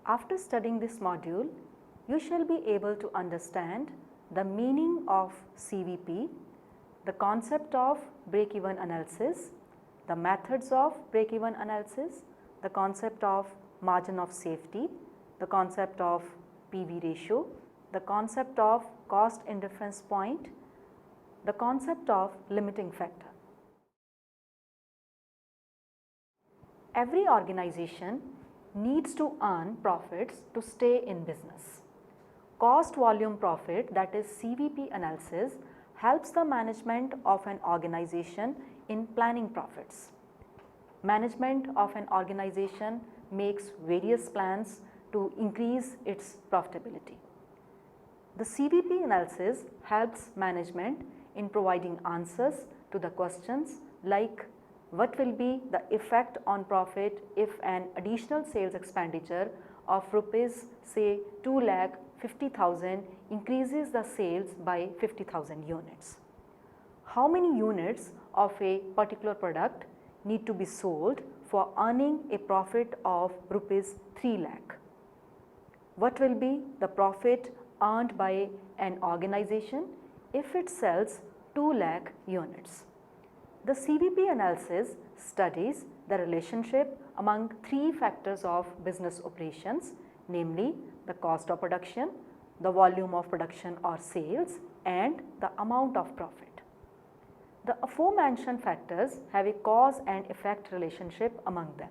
After studying this module, you shall be able to understand the meaning of CVP, the concept of break-even analysis, the methods of break-even analysis, the concept of margin of safety, the concept of PV ratio, the concept of cost indifference point, the concept of limiting factor. Every organization needs to earn profits to stay in business. Cost volume profit, that is CVP analysis, helps the management of an organization in planning profits. Management of an organization makes various plans to increase its profitability. The CVP analysis helps management in providing answers to the questions like what will be the effect on profit if an additional sales expenditure of rupees say 2,50,000 increases the sales by 50,000 units. How many units of a particular product need to be sold for earning a profit of rupees 3 lakh? What will be the profit earned by an organization if it sells 2 lakh units? The CVP analysis studies the relationship among three factors of business operations, namely the cost of production, the volume of production or sales, and the amount of profit. The aforementioned factors have a cause and effect relationship among them.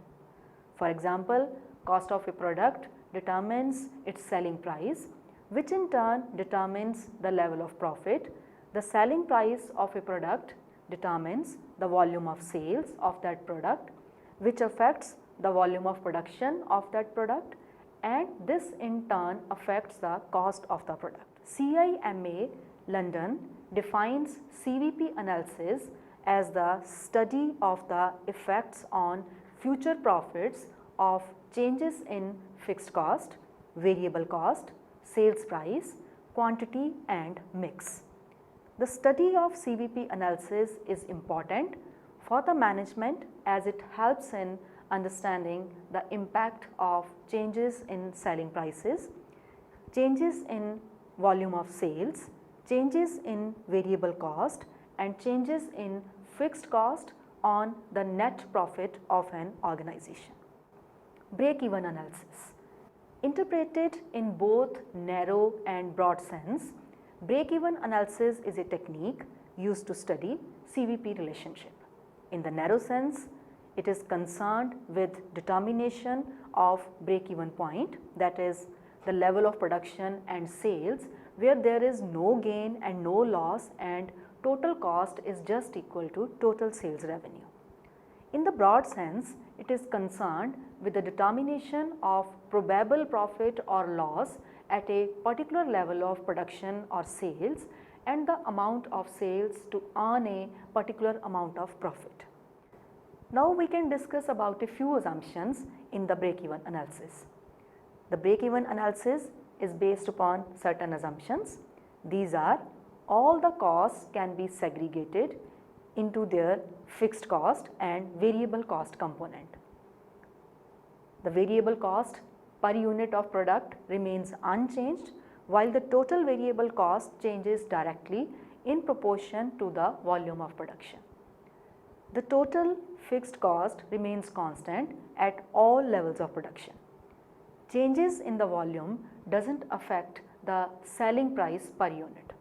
For example, cost of a product determines its selling price, which in turn determines the level of profit. The selling price of a product determines the volume of sales of that product, which affects the volume of production of that product, and this in turn affects the cost of the product. CIMA London defines CVP analysis as the study of the effects on future profits of changes in fixed cost, variable cost, sales price, quantity and mix. The study of CVP analysis is important for the management as it helps in understanding the impact of changes in selling prices, changes in volume of sales, changes in variable cost and changes in fixed cost on the net profit of an organization. Break-even analysis. Interpreted in both narrow and broad sense, break-even analysis is a technique used to study CVP relationship. In the narrow sense, it is concerned with determination of break-even point, that is the level of production and sales where there is no gain and no loss and total cost is just equal to total sales revenue. In the broad sense, it is concerned with the determination of probable profit or loss at a particular level of production or sales and the amount of sales to earn a particular amount of profit. Now we can discuss about a few assumptions in the break-even analysis. The break-even analysis is based upon certain assumptions. These are: all the costs can be segregated into their fixed cost and variable cost component. The variable cost per unit of product remains unchanged while the total variable cost changes directly in proportion to the volume of production. The total fixed cost remains constant at all levels of production. Changes in the volume doesn't affect the selling price per unit.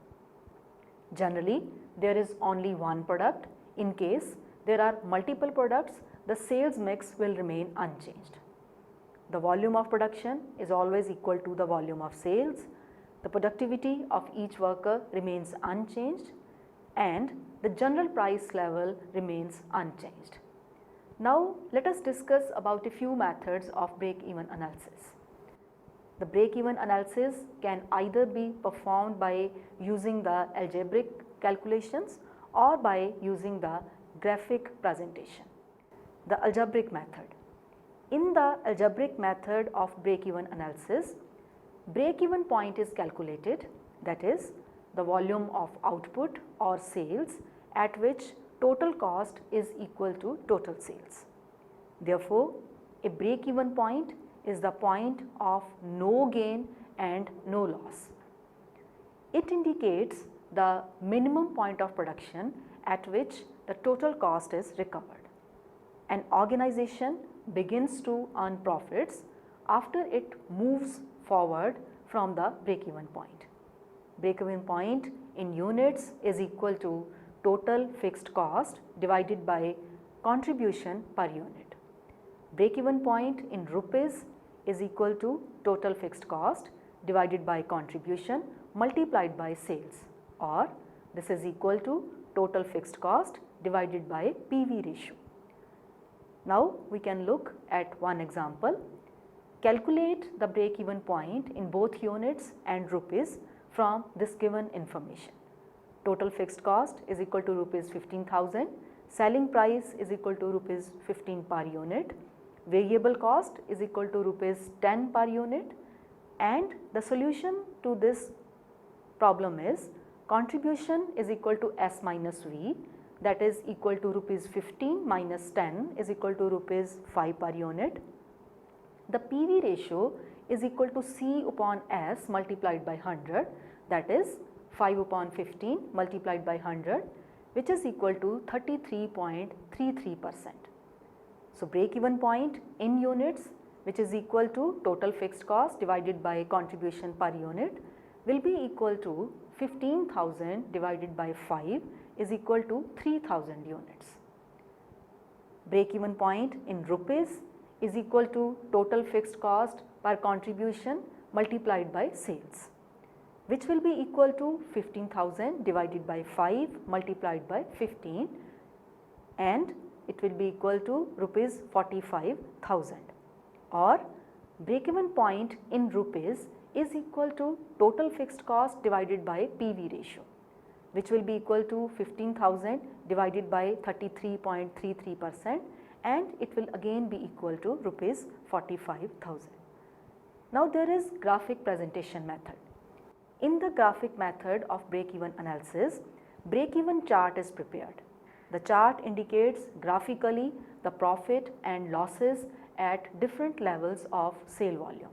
Generally, there is only one product. In case there are multiple products, the sales mix will remain unchanged. The volume of production is always equal to the volume of sales. The productivity of each worker remains unchanged and the general price level remains unchanged. Now let us discuss about a few methods of break-even analysis. The break-even analysis can either be performed by using the algebraic calculations or by using the graphic presentation. The algebraic method. In the algebraic method of break-even analysis, break-even point is calculated, that is the volume of output or sales at which total cost is equal to total sales. Therefore, a break-even point is the point of no gain and no loss. It indicates the minimum point of production at which the total cost is recovered. An organization begins to earn profits after it moves forward from the break-even point. Break-even point in units is equal to total fixed cost divided by contribution per unit. Break-even point in rupees is equal to total fixed cost divided by contribution multiplied by sales, or this is equal to total fixed cost divided by PV ratio. Now we can look at one example. Calculate the break-even point in both units and rupees from this given information. Total fixed cost is equal to rupees 15,000, selling price is equal to rupees 15 per unit, variable cost is equal to rupees 10 per unit, and the solution to this problem is contribution is equal to S minus V, that is equal to rupees 15 minus 10 is equal to rupees 5 per unit. The PV ratio is equal to C upon S multiplied by 100, that is 5 upon 15 multiplied by 100, which is equal to 33.33%. So break-even point in units, which is equal to total fixed cost divided by contribution per unit, will be equal to 15,000 divided by 5 is equal to 3,000 units. Break-even point in rupees is equal to total fixed cost per contribution multiplied by sales, which will be equal to 15,000 divided by 5 multiplied by 15, and it will be equal to rupees 45,000, or break-even point in rupees is equal to total fixed cost divided by PV ratio, which will be equal to 15,000 divided by 33.33%, and it will again be equal to rupees 45,000. Now there is graphic presentation method. In the graphic method of break-even analysis, break-even chart is prepared. The chart indicates graphically the profit and losses at different levels of sale volume.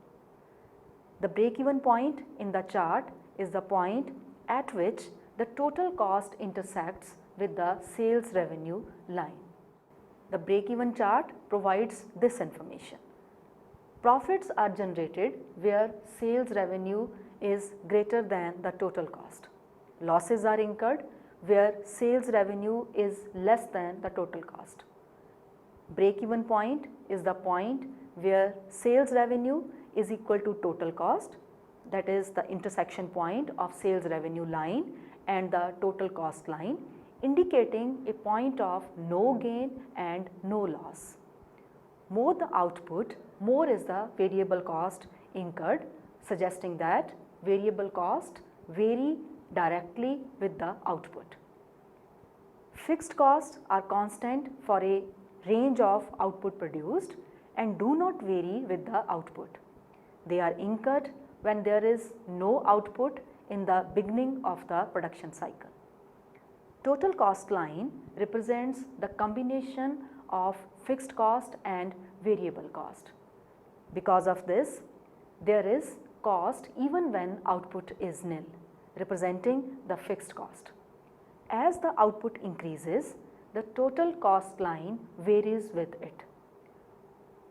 The break-even point in the chart is the point at which the total cost intersects with the sales revenue line. The break-even chart provides this information. Profits are generated where sales revenue is greater than the total cost. Losses are incurred where sales revenue is less than the total cost. Break-even point is the point where sales revenue is equal to total cost, that is the intersection point of sales revenue line and the total cost line, indicating a point of no gain and no loss. More the output, more is the variable cost incurred, suggesting that variable cost vary directly with the output. Fixed costs are constant for a range of output produced and do not vary with the output. They are incurred when there is no output in the beginning of the production cycle. Total cost line represents the combination of fixed cost and variable cost. Because of this, there is cost even when output is nil, representing the fixed cost. As the output increases, the total cost line varies with it.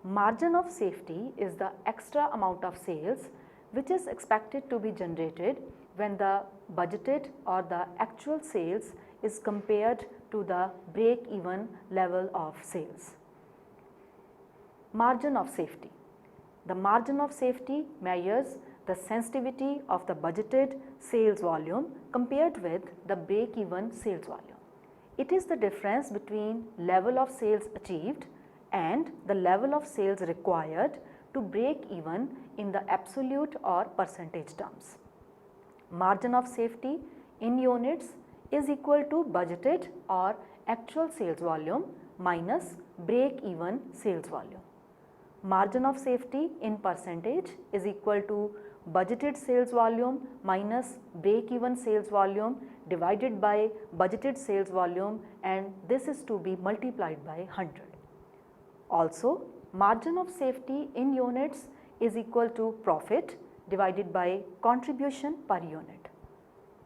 Margin of safety is the extra amount of sales which is expected to be generated when the budgeted or the actual sales is compared to the break-even level of sales. Margin of safety. The margin of safety measures the sensitivity of the budgeted sales volume compared with the break-even sales volume. It is the difference between level of sales achieved and the level of sales required to break even in the absolute or percentage terms. Margin of safety in units is equal to budgeted or actual sales volume minus break-even sales volume. Margin of safety in percentage is equal to budgeted sales volume minus break-even sales volume divided by budgeted sales volume, and this is to be multiplied by 100. Also, margin of safety in units is equal to profit divided by contribution per unit.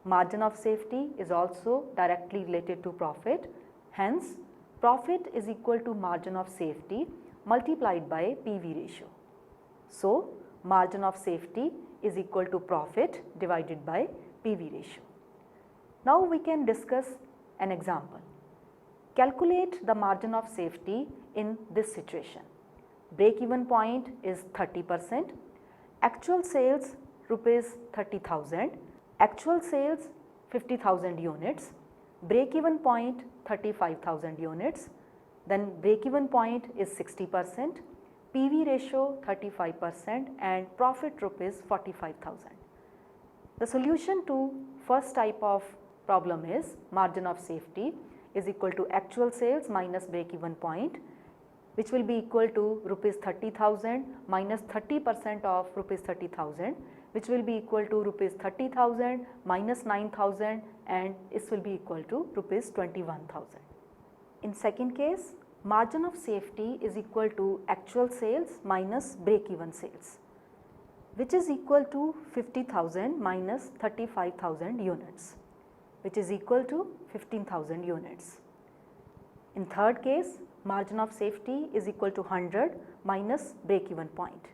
Margin of safety is also directly related to profit. Hence, profit is equal to margin of safety multiplied by PV ratio. So, margin of safety is equal to profit divided by PV ratio. Now, we can discuss an example. Calculate the margin of safety in this situation. Break-even point is 30%, actual sales rupees 30,000, actual sales 50,000 units, break-even point 35,000 units, then break-even point is 60%, PV ratio 35% and profit rupees 45,000. The solution to first type of problem is margin of safety is equal to actual sales minus break-even point, which will be equal to rupees 30,000 minus 30% of rupees 30,000, which will be equal to rupees 30,000 minus 9,000 and this will be equal to rupees 21,000. In second case, margin of safety is equal to actual sales minus break-even sales, which is equal to 50,000 minus 35,000 units, which is equal to 15,000 units. In third case, margin of safety is equal to 100 minus break-even point,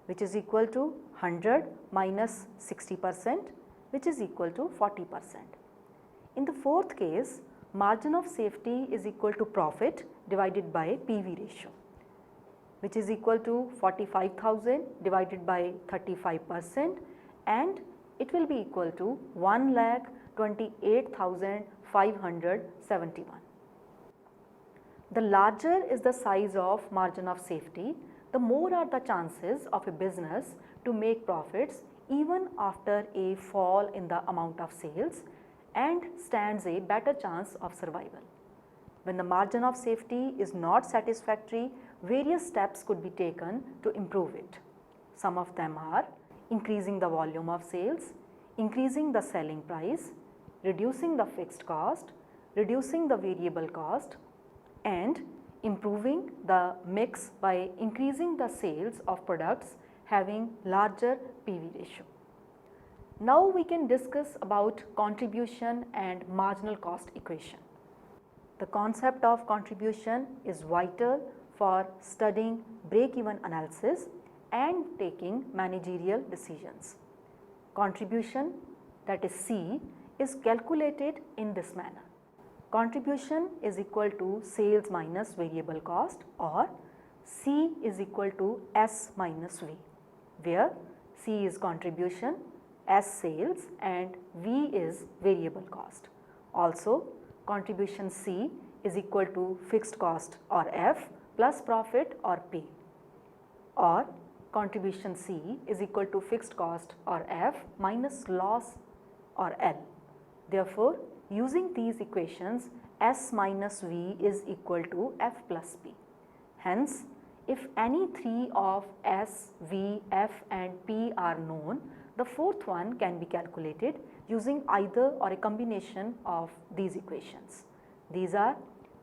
which is equal to 100 minus 60%, which is equal to 40%. In the fourth case, margin of safety is equal to profit divided by PV ratio, which is equal to 45,000 divided by 35% and it will be equal to 1,28,571. The larger is the size of margin of safety, the more are the chances of a business to make profits even after a fall in the amount of sales and stands a better chance of survival. When the margin of safety is not satisfactory, various steps could be taken to improve it. Some of them are increasing the volume of sales, increasing the selling price, reducing the fixed cost, reducing the variable cost, and improving the mix by increasing the sales of products having larger PV ratio. Now we can discuss about contribution and marginal cost equation. The concept of contribution is vital for studying break-even analysis and taking managerial decisions. Contribution, that is C, is calculated in this manner. Contribution is equal to sales minus variable cost, or C is equal to S minus V, where C is contribution, S sales and V is variable cost. Also, contribution C is equal to fixed cost or F plus profit or P, or contribution C is equal to fixed cost or F minus loss or L. Therefore, using these equations, S minus V is equal to F plus P. Hence, if any three of S, V, F and P are known, the fourth one can be calculated using either or a combination of these equations. These are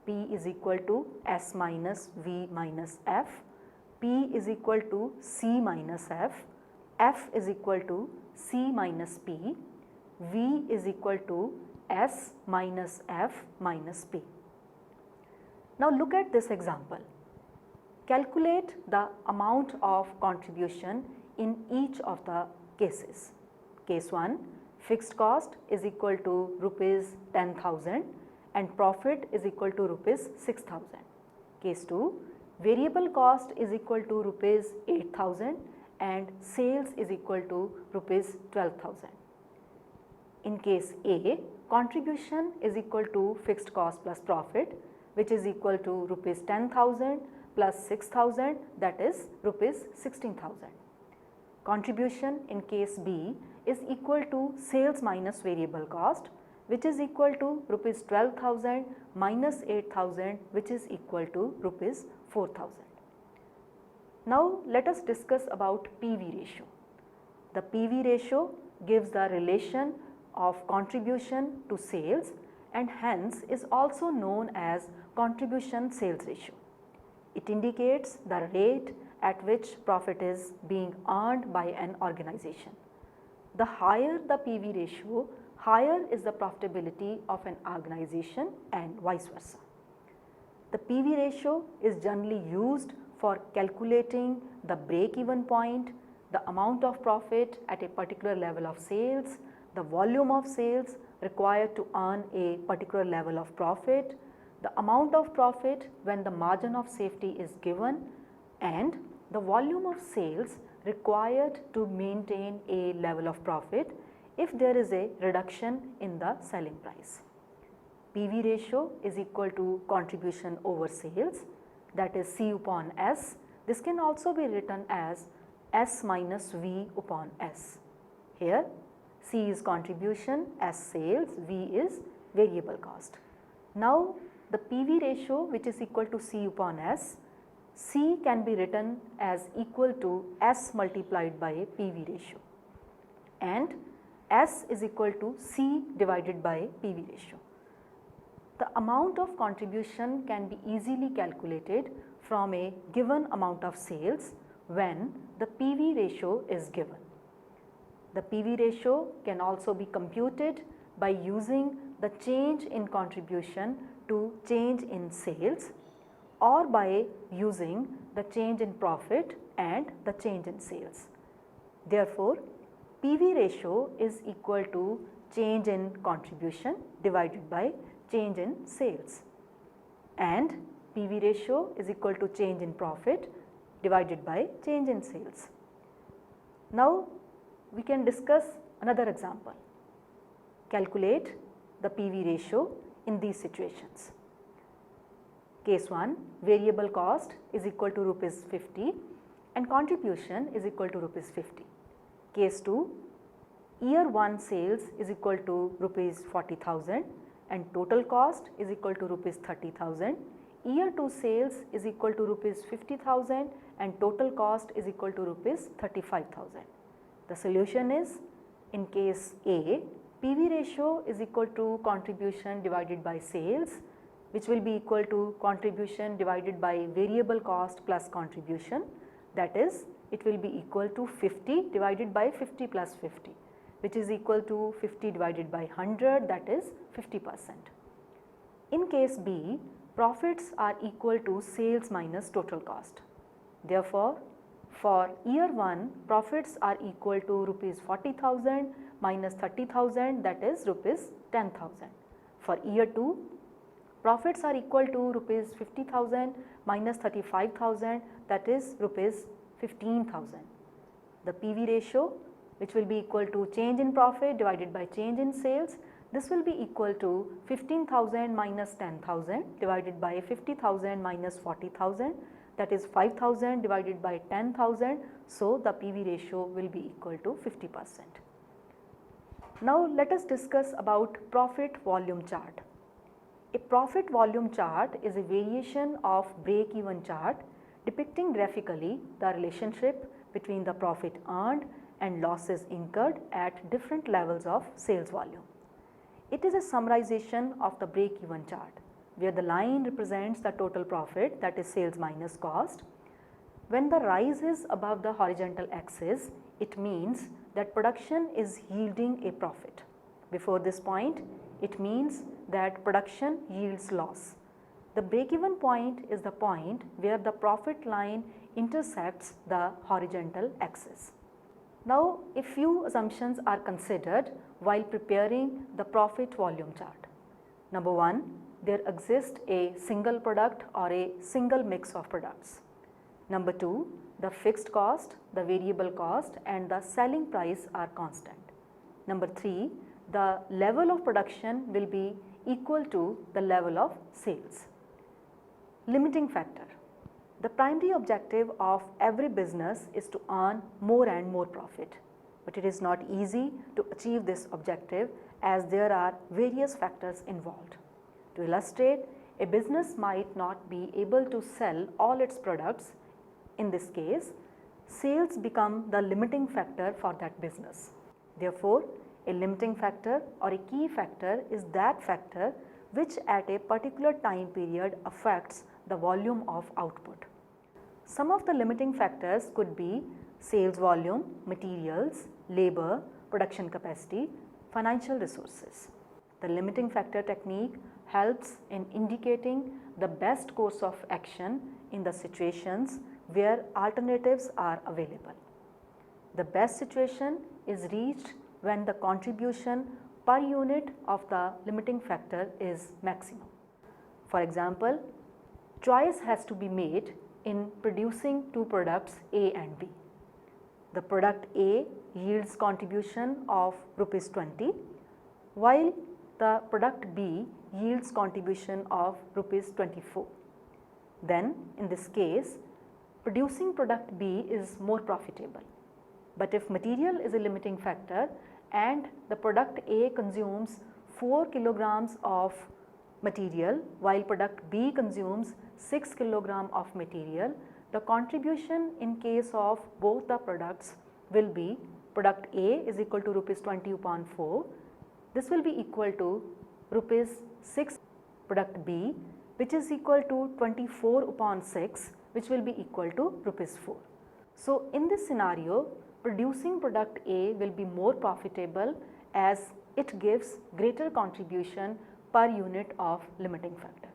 P is equal to S minus V minus F, P is equal to C minus F is equal to C minus P, V is equal to S minus F minus P. Now look at this example. Calculate the amount of contribution in each of the cases. Case 1, fixed cost is equal to rupees 10,000 and profit is equal to rupees 6,000. Case 2, variable cost is equal to rupees 8,000 and sales is equal to rupees 12,000. In case A, contribution is equal to fixed cost plus profit, which is equal to rupees 10,000 plus 6,000, that is rupees 16,000. Contribution in case B is equal to sales minus variable cost, which is equal to rupees 12,000 minus 8,000, which is equal to rupees 4,000. Now let us discuss about PV ratio. The PV ratio gives the relation of contribution to sales and hence is also known as contribution sales ratio. It indicates the rate at which profit is being earned by an organization. The higher the PV ratio, higher is the profitability of an organization and vice versa. The PV ratio is generally used for calculating the break-even point, the amount of profit at a particular level of sales, the volume of sales required to earn a particular level of profit, the amount of profit when the margin of safety is given, and the volume of sales required to maintain a level of profit if there is a reduction in the selling price. PV ratio is equal to contribution over sales, that is C upon S. This can also be written as S minus V upon S. Here C is contribution, S sales, V is variable cost. Now the PV ratio, which is equal to C upon S, C can be written as equal to S multiplied by PV ratio, and S is equal to C divided by PV ratio. The amount of contribution can be easily calculated from a given amount of sales when the PV ratio is given. The PV ratio can also be computed by using the change in contribution to change in sales, or by using the change in profit and the change in sales. Therefore, PV ratio is equal to change in contribution divided by change in sales, and PV ratio is equal to change in profit divided by change in sales. Now we can discuss another example. Calculate the PV ratio in these situations. Case 1, variable cost is equal to rupees 50 and contribution is equal to rupees 50. Case 2, year 1 sales is equal to rupees 40,000 and total cost is equal to rupees 30,000. Year 2 sales is equal to rupees 50,000 and total cost is equal to rupees 35,000. The solution is, in case A, PV ratio is equal to contribution divided by sales, which will be equal to contribution divided by variable cost plus contribution, that is, it will be equal to 50 divided by 50 plus 50, which is equal to 50 divided by 100, that is 50%. In case B, profits are equal to sales minus total cost. Therefore, for year 1, profits are equal to rupees 40,000 minus 30,000, that is rupees 10,000. For year 2, profits are equal to rupees 50,000 minus 35,000, that is rupees 15,000. The PV ratio, which will be equal to change in profit divided by change in sales, this will be equal to 15,000 minus 10,000 divided by 50,000 minus 40,000, that is 5,000 divided by 10,000. So the PV ratio will be equal to 50%. Now let us discuss about profit volume chart. A profit volume chart is a variation of break-even chart depicting graphically the relationship between the profit earned and losses incurred at different levels of sales volume. It is a summarization of the break-even chart, where the line represents the total profit, that is sales minus cost. When the rise is above the horizontal axis, it means that production is yielding a profit. Before this point, it means that production yields loss. The break-even point is the point where the profit line intersects the horizontal axis. Now, a few assumptions are considered while preparing the profit volume chart. Number 1, there exists a single product or a single mix of products. Number 2, the fixed cost, the variable cost and the selling price are constant. Number 3, the level of production will be equal to the level of sales. Limiting factor. The primary objective of every business is to earn more and more profit, but it is not easy to achieve this objective as there are various factors involved. To illustrate, a business might not be able to sell all its products. In this case, sales become the limiting factor for that business. Therefore, a limiting factor or a key factor is that factor which at a particular time period affects the volume of output. Some of the limiting factors could be sales volume, materials, labor, production capacity, financial resources. The limiting factor technique helps in indicating the best course of action in the situations where alternatives are available. The best situation is reached when the contribution per unit of the limiting factor is maximum. For example, choice has to be made in producing two products A and B. The product A yields contribution of rupees 20, while the product B yields contribution of rupees 24. Then in this case, producing product B is more profitable. But if material is a limiting factor and the product A consumes 4 kilograms of material while product B consumes 6 kilogram of material, the contribution in case of both the products will be product A is equal to rupees 20 upon 4. This will be equal to rupees 6 product B, which is equal to 24 upon 6, which will be equal to rupees 4. So in this scenario, producing product A will be more profitable as it gives greater contribution per unit of limiting factor.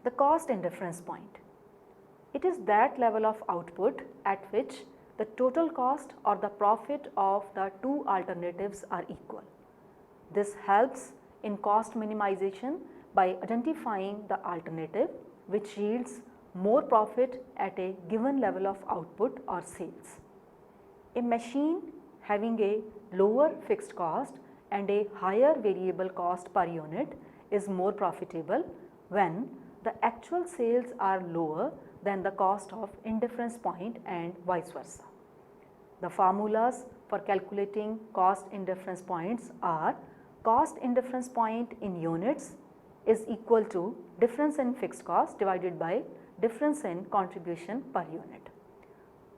The cost indifference point. It is that level of output at which the total cost or the profit of the two alternatives are equal. This helps in cost minimization by identifying the alternative which yields more profit at a given level of output or sales. A machine having a lower fixed cost and a higher variable cost per unit is more profitable when the actual sales are lower than the cost of indifference point and vice versa. The formulas for calculating cost indifference points are cost indifference point in units is equal to difference in fixed cost divided by difference in contribution per unit.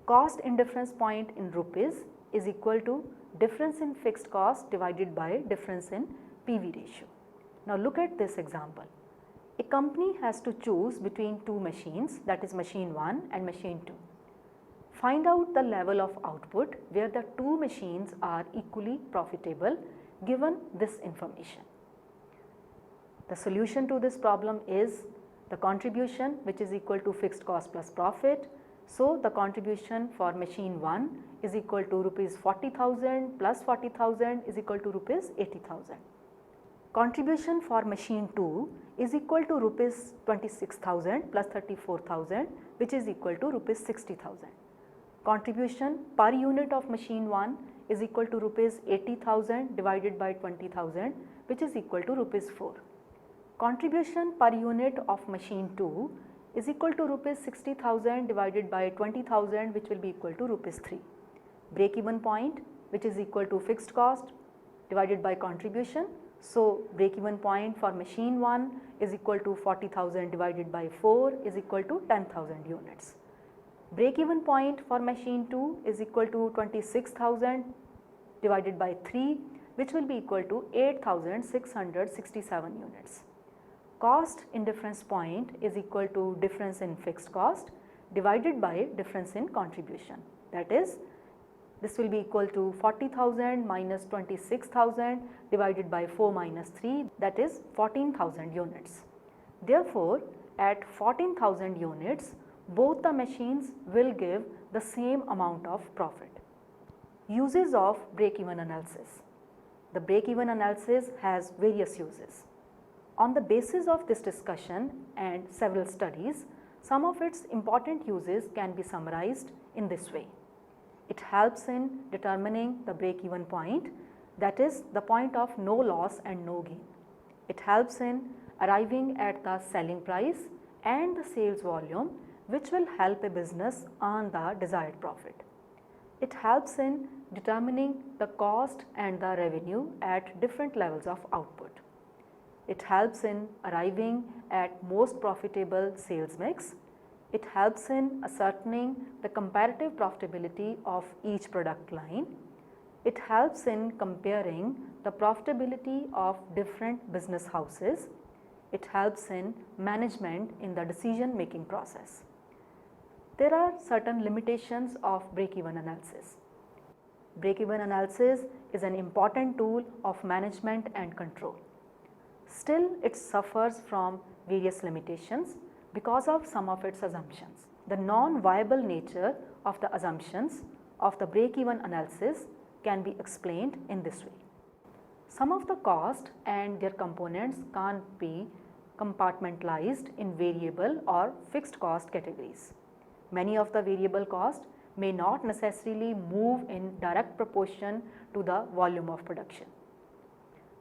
Cost indifference point in rupees is equal to difference in fixed cost divided by difference in PV ratio. Now look at this example. A company has to choose between two machines, that is machine 1 and machine 2. Find out the level of output where the two machines are equally profitable given this information. The solution to this problem is the contribution, which is equal to fixed cost plus profit. So the contribution for machine 1 is equal to rupees 40,000 plus 40,000 is equal to rupees 80,000. Contribution for machine 2 is equal to rupees 26,000 plus 34,000, which is equal to rupees 60,000. Contribution per unit of machine 1 is equal to rupees 80,000 divided by 20,000, which is equal to rupees 4. Contribution per unit of machine 2 is equal to rupees 60,000 divided by 20,000, which will be equal to rupees 3. Break even point, which is equal to fixed cost divided by contribution. So break even point for machine 1 is equal to 40,000 divided by 4 is equal to 10,000 units. Break even point for machine 2 is equal to 26,000 divided by 3, which will be equal to 8,667 units. Cost indifference point is equal to difference in fixed cost divided by difference in contribution. That is, this will be equal to 40,000 minus 26,000 divided by 4 minus 3, that is 14,000 units. Therefore, at 14,000 units, both the machines will give the same amount of profit. Uses of break-even analysis. The break-even analysis has various uses. On the basis of this discussion and several studies, some of its important uses can be summarized in this way. It helps in determining the break-even point, that is the point of no loss and no gain. It helps in arriving at the selling price and the sales volume, which will help a business earn the desired profit. It helps in determining the cost and the revenue at different levels of output. It helps in arriving at most profitable sales mix. It helps in ascertaining the comparative profitability of each product line. It helps in comparing the profitability of different business houses. It helps in management in the decision making process. There are certain limitations of break-even analysis. Break-even analysis is an important tool of management and control. Still, it suffers from various limitations because of some of its assumptions. The non-viable nature of the assumptions of the break-even analysis can be explained in this way. Some of the cost and their components can't be compartmentalized in variable or fixed cost categories. Many of the variable costs may not necessarily move in direct proportion to the volume of production.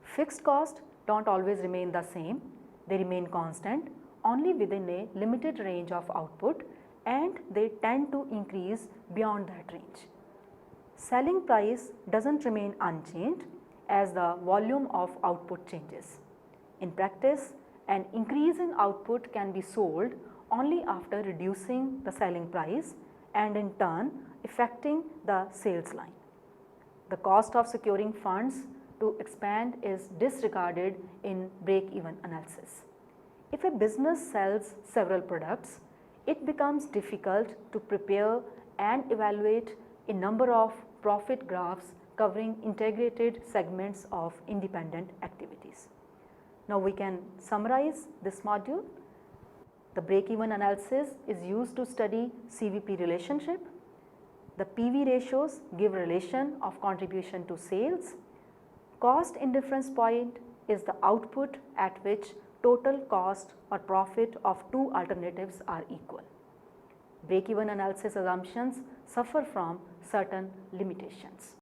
Fixed costs don't always remain the same, they remain constant only within a limited range of output, and they tend to increase beyond that range. Selling price doesn't remain unchanged as the volume of output changes. In practice, an increase in output can be sold only after reducing the selling price and in turn affecting the sales line. The cost of securing funds to expand is disregarded in break-even analysis. If a business sells several products, it becomes difficult to prepare and evaluate a number of profit graphs covering integrated segments of independent activities. Now we can summarize this module. The break-even analysis is used to study CVP relationship. The PV ratios give relation of contribution to sales. Cost indifference point is the output at which total cost or profit of two alternatives are equal. Break-even analysis assumptions suffer from certain limitations.